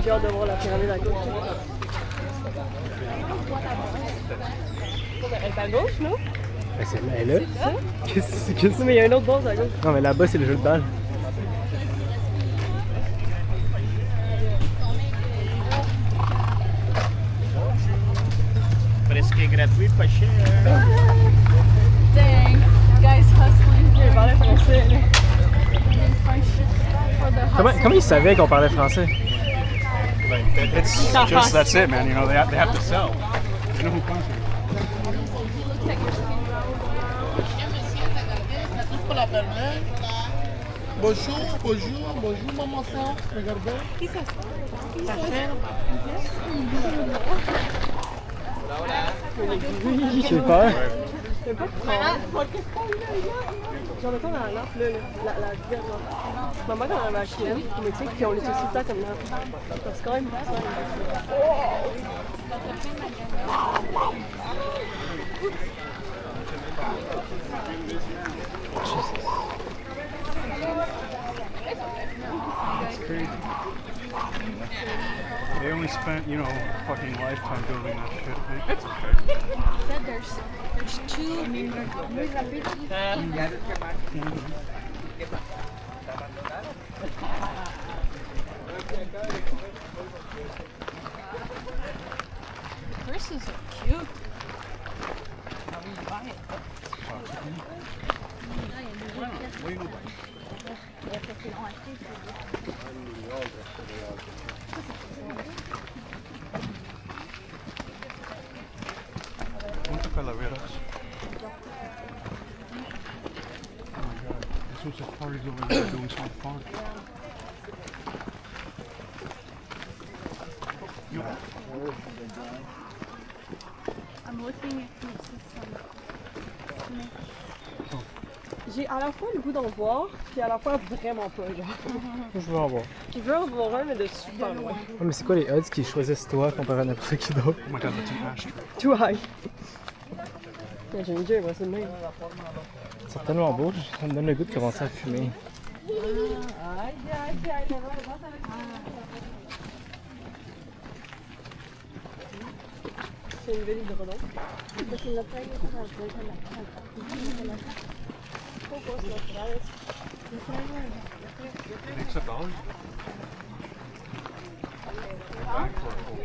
J'ai hâte de voir la pyramide à gauche. Elle est à gauche, non? Elle est là? Qu'est-ce que c'est? Non, mais il y a une autre base à gauche. Non, mais là-bas, c'est le jeu de balle. Presque gratuit, pas cher. Dang, guys hustling. Il parlait français. Comment ils savaient qu'on parlait français? It's just, that's it, man. You know, they have to sell. You know who comes here? Bonjour, maman ça. Regardez. Qui ça? Je sais pas. Je sais pas pourquoi. J'en ai pas dans la lampe, là, la bière, là. Maman, quand elle avait acheté là, au Mexique, puis on l'utilise tout le temps comme lampe. C'est quand même It's crazy. They only spent, you know, a fucking lifetime building that shit. It's okay. Said there's two. Horses are cute. How do you buy it? ¿Cuántas calaveras? Oh my god. There's some safaris over there doing some fun. I'm looking at this system. J'ai à la fois le goût d'en voir, puis à la fois vraiment pas, genre. Je veux en voir. Je veux en voir un, mais de super loin. Ouais, mais c'est quoi les odds qu'ils choisissent toi comparé à n'importe qui d'autre? Oh my god, that's an ashtray. Too high. Yeah, j'ai une idée, moi, c'est le même. C'est tellement beau, ça me donne le goût de commencer à fumer. C'est une belle hydrodon. Extra dollars?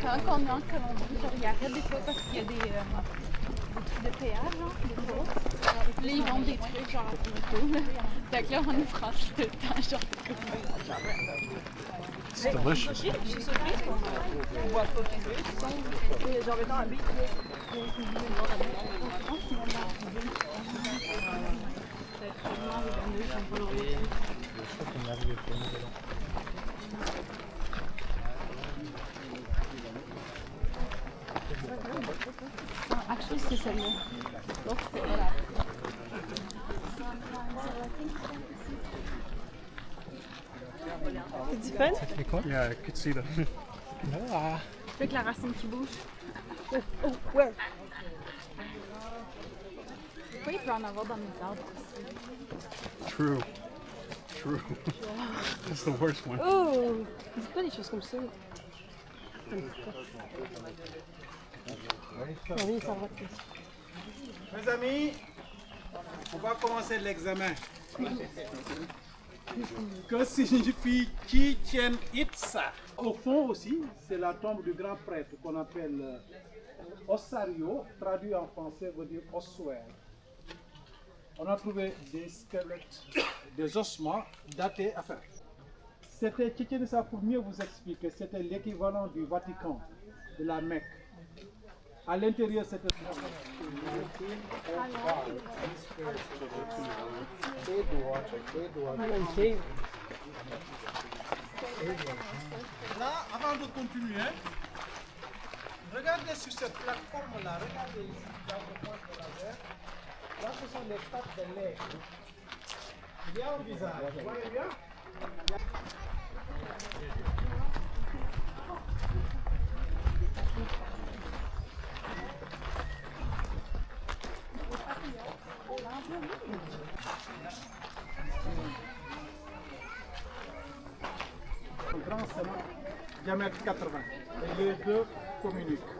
Quand on est en Colombie, je regardais des fois parce qu'il y a des trucs de péage, genre, des choses. Là, ils vendent des trucs genre à tout. Fait que là, on est français le temps, genre, It's delicious. On voit pas genre, mettons, un beat. Actually, c'est celle-là. L'autre, c'était elle. C'est du fun? Yeah, I could see that. Avec la racine qui bouge. Oh, ouais. Pourquoi il peut en avoir dans mes arbres aussi? True. True. That's the worst one. Oh! Dis pas des choses comme ça. Ah oui, ça va. Mes amis, On va commencer l'examen. Que signifie Chichen Itza? Au fond aussi, c'est la tombe du grand prêtre qu'on appelle Ossario, traduit en français veut dire ossuaire. On a trouvé des squelettes, des ossements datés, enfin, c'était Chichen Itza, pour mieux vous expliquer, c'était l'équivalent du Vatican, de la Mecque. À l'intérieur, c'était... Là, avant de continuer, regardez sur cette plateforme-là, regardez ici, dans le point de la verre. Là, ce sont les pattes de l'aigle. Il y a un visage, vous voyez bien? Un grand sénat, diamètre 80, et les deux communiquent.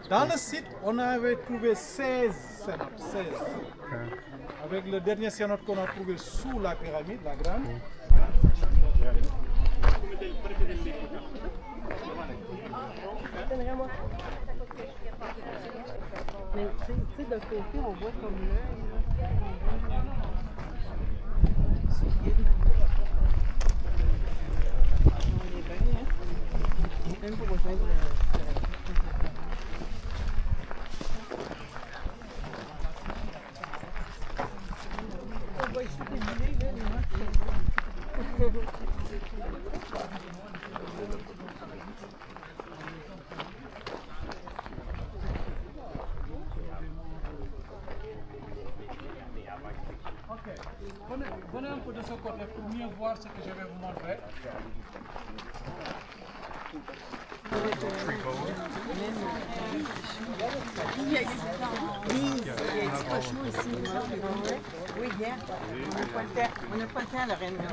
Dans le site, on avait trouvé 16 cénotes, 16. Avec le dernier cénote qu'on a trouvé sous la pyramide, la grande. Mais tu sais, de côté, on voit comme l'œil. Même pour rejoindre on voit ici des billets, là. Venez un peu de ce côté pour mieux voir ce que je vais vous montrer. Il y a un petit cochon ici. Oui, hier. On n'a pas le temps à la réunion.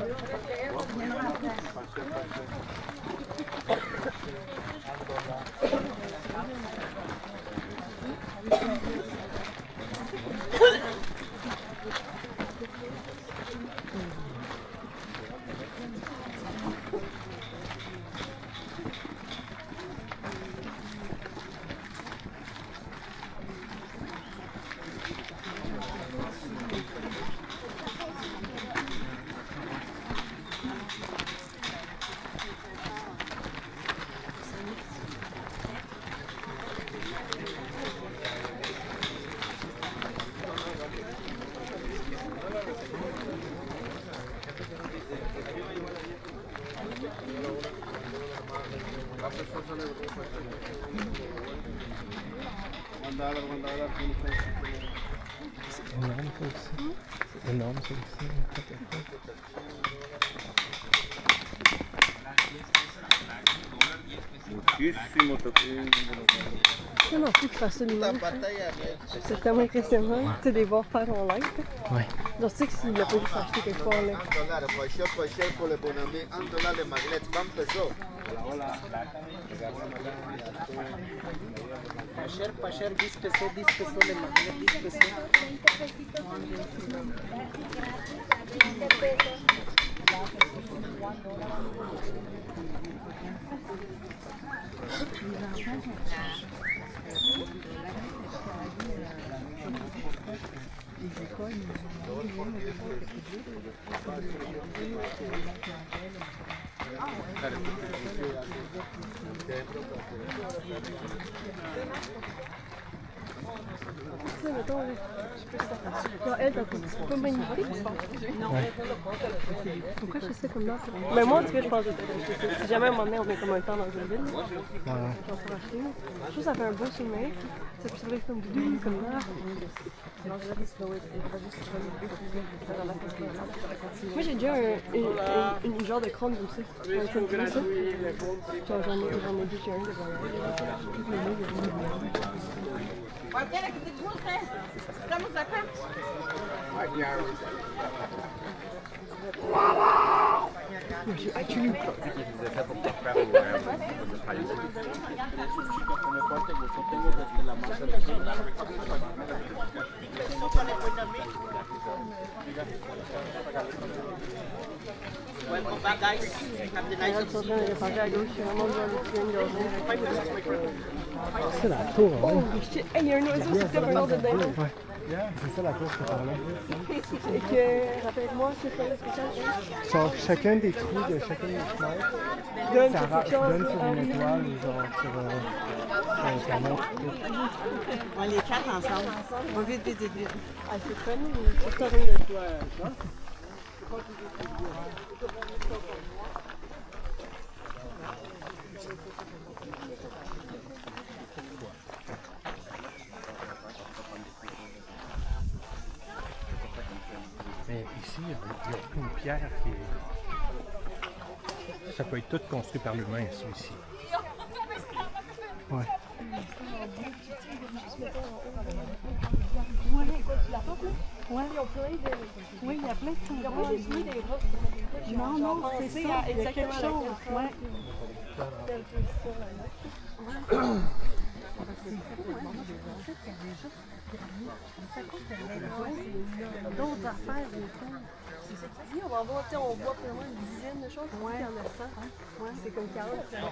C'est énorme ça aussi. C'est énorme ça aussi. C'est non plus facile. C'est tellement impressionnant, tu sais, de les voir faire en live. Ouais. Donc, tu sais que s'il n'a pas dû s'acheter quelque part, là. $1 por le bonambi, $1 de magnet, ¿cuán pesó? Pasher, 10 pesos de magnet, 10 pesos. Tu sais, mettons, je sais pas si t'as fait. Genre, elle, t'as trouvé pas magnifique? Non. Pourquoi je fais ça comme là? Mais moi, en tout cas, je pense que si jamais à un moment donné, on met comme un temps dans une ville, on va acheter. Je trouve que ça fait un beau souvenir. Ça peut être comme doux, comme là. Moi, j'ai déjà une genre de crâne comme ça. Genre, j'en ai déjà un de Cualquiera que te guste, estamos acá. Como cuánto gustó tengo desde la masa de Welcome back, guys. Have the nice Ils sont en train de réparer à gauche, c'est vraiment bien les tuyaux de C'est la tour, hein? Oh shit! Hey, il y a un oiseau sur le bord de dindon. Ouais. C'est ça la tour que je parlais. Et que, rappelle-moi, c'est quoi le spécial? Genre, chacun des trous de chacun des fenêtres, Donne ça quelque chose. donne sur une étoile, genre sur Internet. On les quatre ensemble. On va vite, vite, vite, vite. Ah, c'est fun, c'est pas rien de toi. Mais ici, il y a une pierre qui est... Ça peut être tout construit par l'humain, ça, ici. Ouais. Ouais, ils ont plein de... Oui, il y a plein de Ils ont pas juste mis des roches. Non, non, c'est ça. Il y a quelque chose. Ouais. D'autres affaires, c'est ça que tu dis, on va voir, on voit vraiment une dizaine de choses, il y en a 100. Ouais. C'est comme 40 km.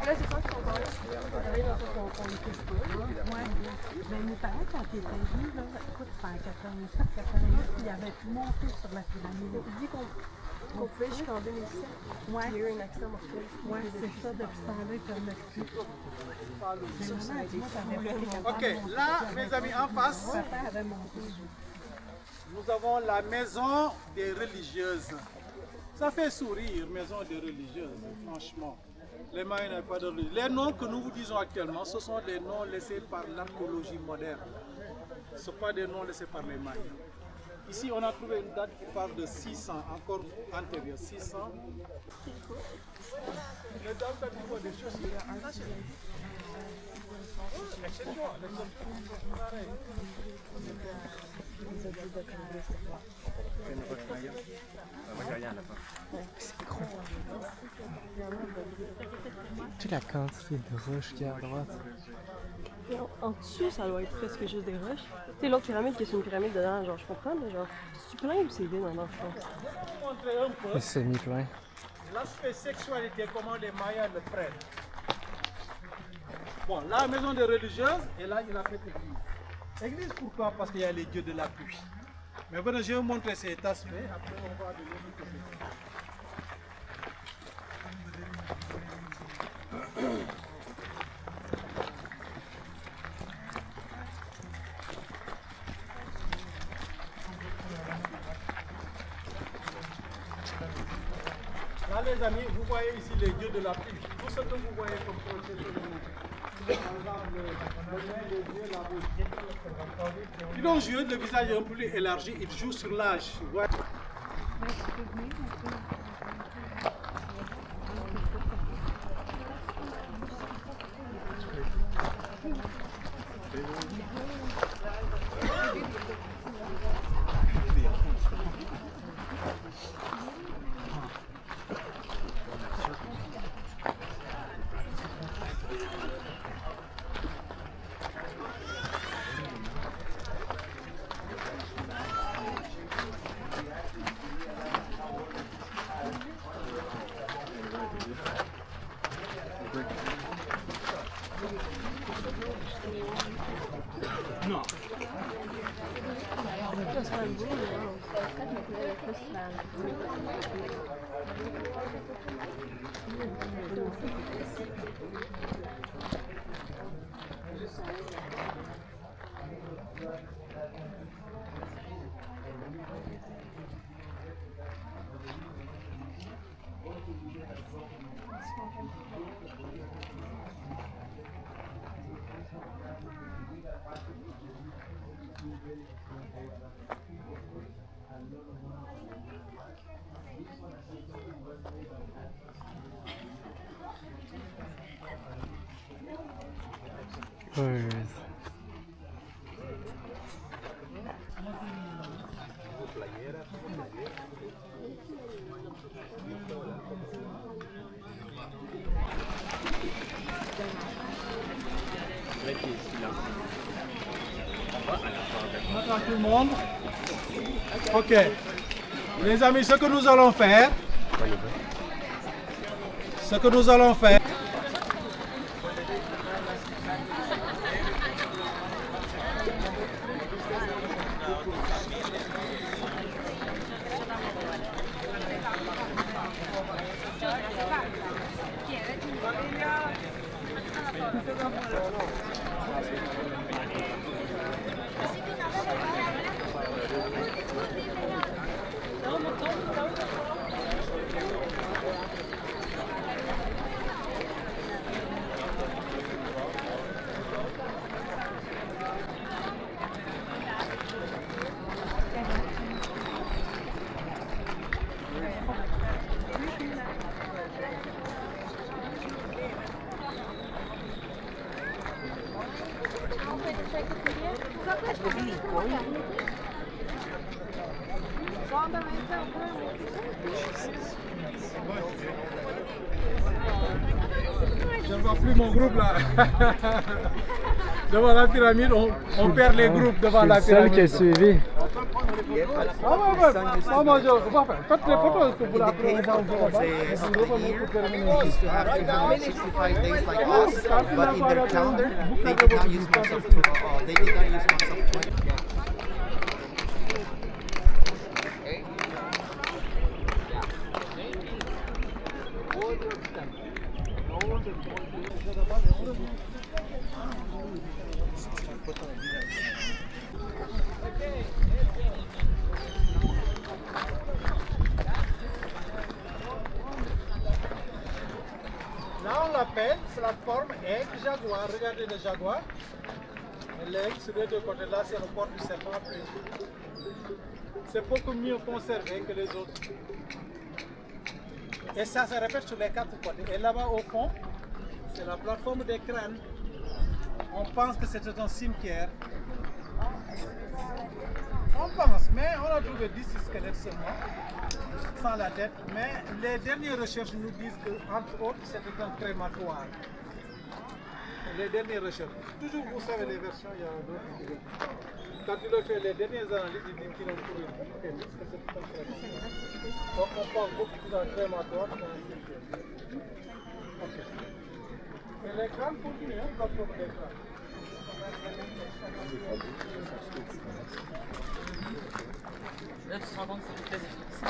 Là, c'est ça qu'ils sont encore là. On travaille dans ça qu'on ne touche pas. Ouais. Ben, mes parents, quand ils étaient venus, là, écoute, c'était en 87, 88, ils avaient tout monté sur la pyramide. Il dit qu'on pouvait jusqu'en 2007. Ouais. Il y a eu un accident mortel. Ouais, c'est ça, depuis ce temps-là, ils permettent plus. Mais maman, dis-moi, t'avais pas Ok, là, mes amis, en face, papa avait monté. nous avons la maison des religieuses. Ça fait sourire, maison des religieuses, franchement. Les Mayas n'avaient pas de religion. Les noms que nous vous disons actuellement, ce sont des noms laissés par l'archéologie moderne. Ce ne sont pas des noms laissés par les Mayas. Ici, on a trouvé une date qui parle de 600, encore antérieure, 600. Les dames, ça dit des choses. Tu sais la quantité de roches qu'il y a à droite? En dessous, ça doit être presque juste des roches. Tu sais, l'autre pyramide, qui est une pyramide dedans, genre, je comprends, mais genre, c'est plein ou c'est vide en je pense? Pour vous montrer un peu C'est semi-plein. l'aspect sexualité, comment les Mayas le prennent. Bon, la maison des religieuses, et là, il a fait l'église. Église, pourquoi? Parce qu'il y a les dieux de la pluie. Mais voilà, je vais vous montrer cet aspect, après on va de l'autre côté. Là, les amis, vous voyez ici les dieux de la pluie. Tout ce que vous voyez comme projet sur le monde. Par exemple, le nez, les yeux, la bouche. Ils ont joué, le visage est un peu plus élargi, ils jouent sur l'âge. Vous voyez? Non. Ouais. Bonsoir tout le monde. Ok. Les amis, ce que nous allons faire. Je ne vois plus mon groupe là. Devant la pyramide, on perd les groupes devant la pyramide. C'est le seul qui a suivi. Moi, je vais faire. Faites les photos que vous l'avez Used to have 365 days like us, but in their calendar, they did not use months of 20. Là, on l'appelle, c'est la forme aigle jaguar. Regardez le jaguar. L'aigle, sur les deux côtés, là, c'est le corps du serpent. C'est beaucoup mieux conservé que les autres. Et ça se répète sur les quatre côtés. Et là-bas, au fond, c'est la plateforme des crânes. On pense que c'était un cimetière. On pense, mais on a trouvé 10 squelettes seulement, sans la tête. Mais les dernières recherches nous disent qu'entre autres, c'était un crématoire. Les dernières recherches. Toujours, vous savez, les versions, il y a d'autres. Quand il a fait les dernières analyses, il dit qu'il a trouvé que c'était un crématoire. Donc on parle beaucoup d'un crématoire qu'un cimetière. Ok. Et les crânes continuent, hein, plateforme des crânes. Là, tu te rends compte que c'est très efficace.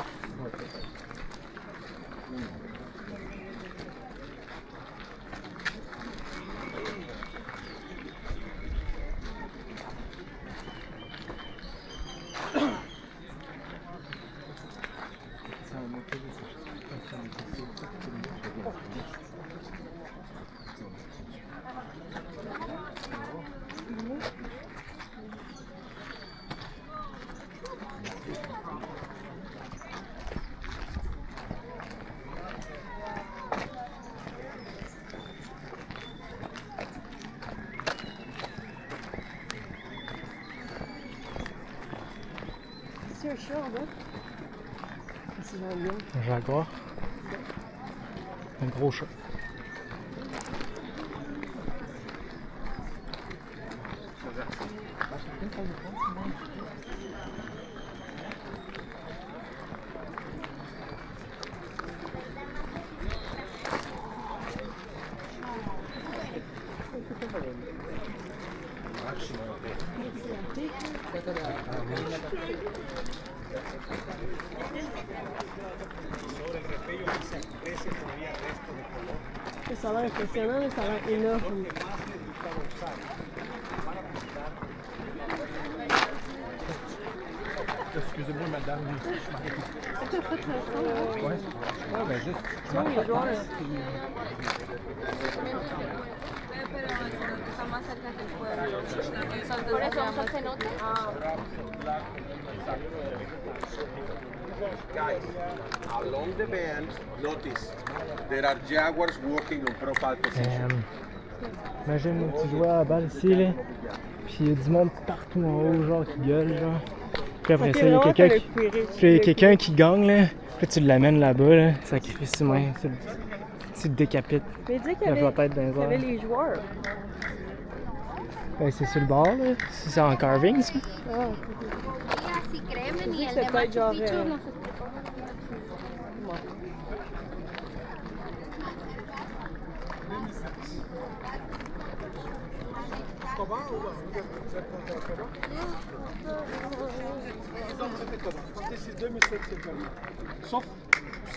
C'est un chat en bas. C'est un lion. Un jaguar. Un gros chat. Ça a l'air impressionnant, ça a l'air énorme. Excusez-moi, madame. C'est un peu très simple. Ouais, ben juste. Non, il y a droit. Por eso vamos a hacer otra. Guys, along the band, notice there are jaguars walking on profile position. Imagine, tu jouais à la balle ici, là, puis il y a du monde partout en haut, genre, qui gueule, genre. Puis après Ok, ça, il y a vraiment, quelqu'un t'as qui... le Quidditch, Puis il y a le quelqu'un qui gagne, là. Puis tu l'amènes là-bas, là. Sacrifice humain. Tu le décapites. Mais il disait qu'il y Lève la avait, tête dans les qu'il y avait airs. les joueurs. Ben, c'est sur le bord, là. C'est en carving, ça. Ah, Si creme il ni dit que el c'est de pas genre... Machu Picchu, no sé. C'est 2007, c'est fermé. Sauf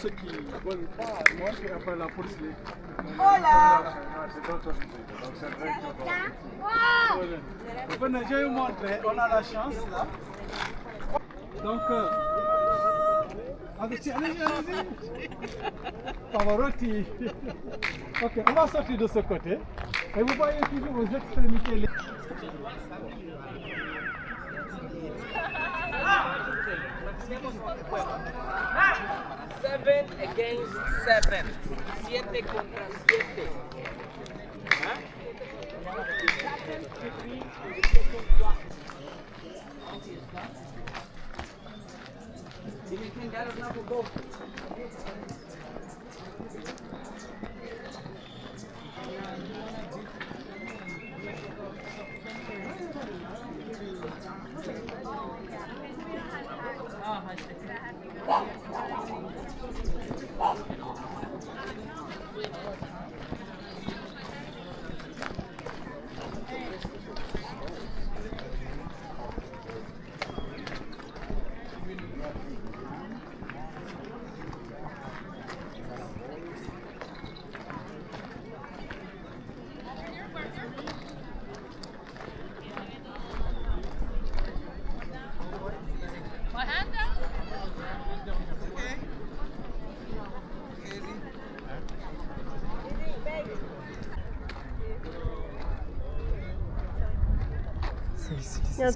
ceux qui ne veulent pas, moi, puis après la police les... Voilà, je vais vous montrer, on a la chance là. Donc, allez-y. Pavarotti. Ok, on va sortir de ce côté. Et vous voyez toujours aux extrémités. 7 against 7. 7 contra 7.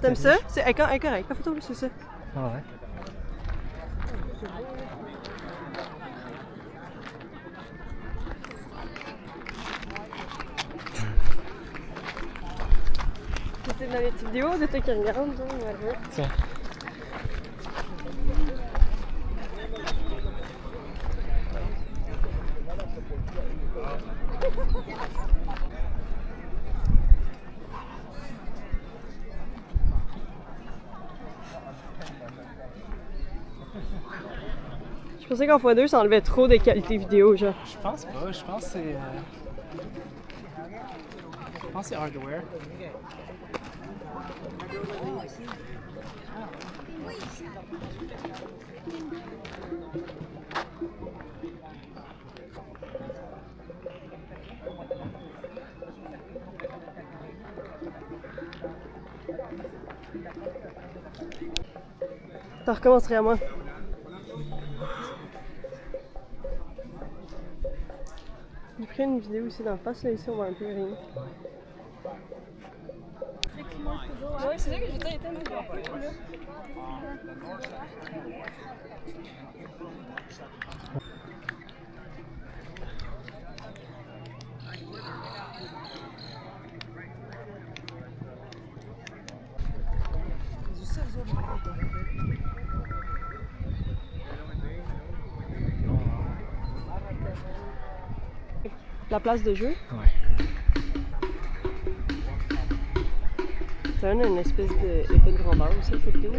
T'aimes ça? C'est incorrect. La photo, c'est ça. Ah ouais. C'est dans les petites vidéos de toi qui regardent, genre, whatever. Tiens. Je pensais qu'en x2, ça enlevait trop des qualités vidéo, genre. Je pense pas, je pense que c'est... Je pense que c'est hardware. T'en recommencerais à moi. J'ai pris une vidéo aussi d'en face, là, ici, on voit un peu rien. Ouais, c'est ça que j'ai été un peu là. La place de jeu? Ouais. Ça donne une espèce d'effet de grandeur aussi, cette vidéo.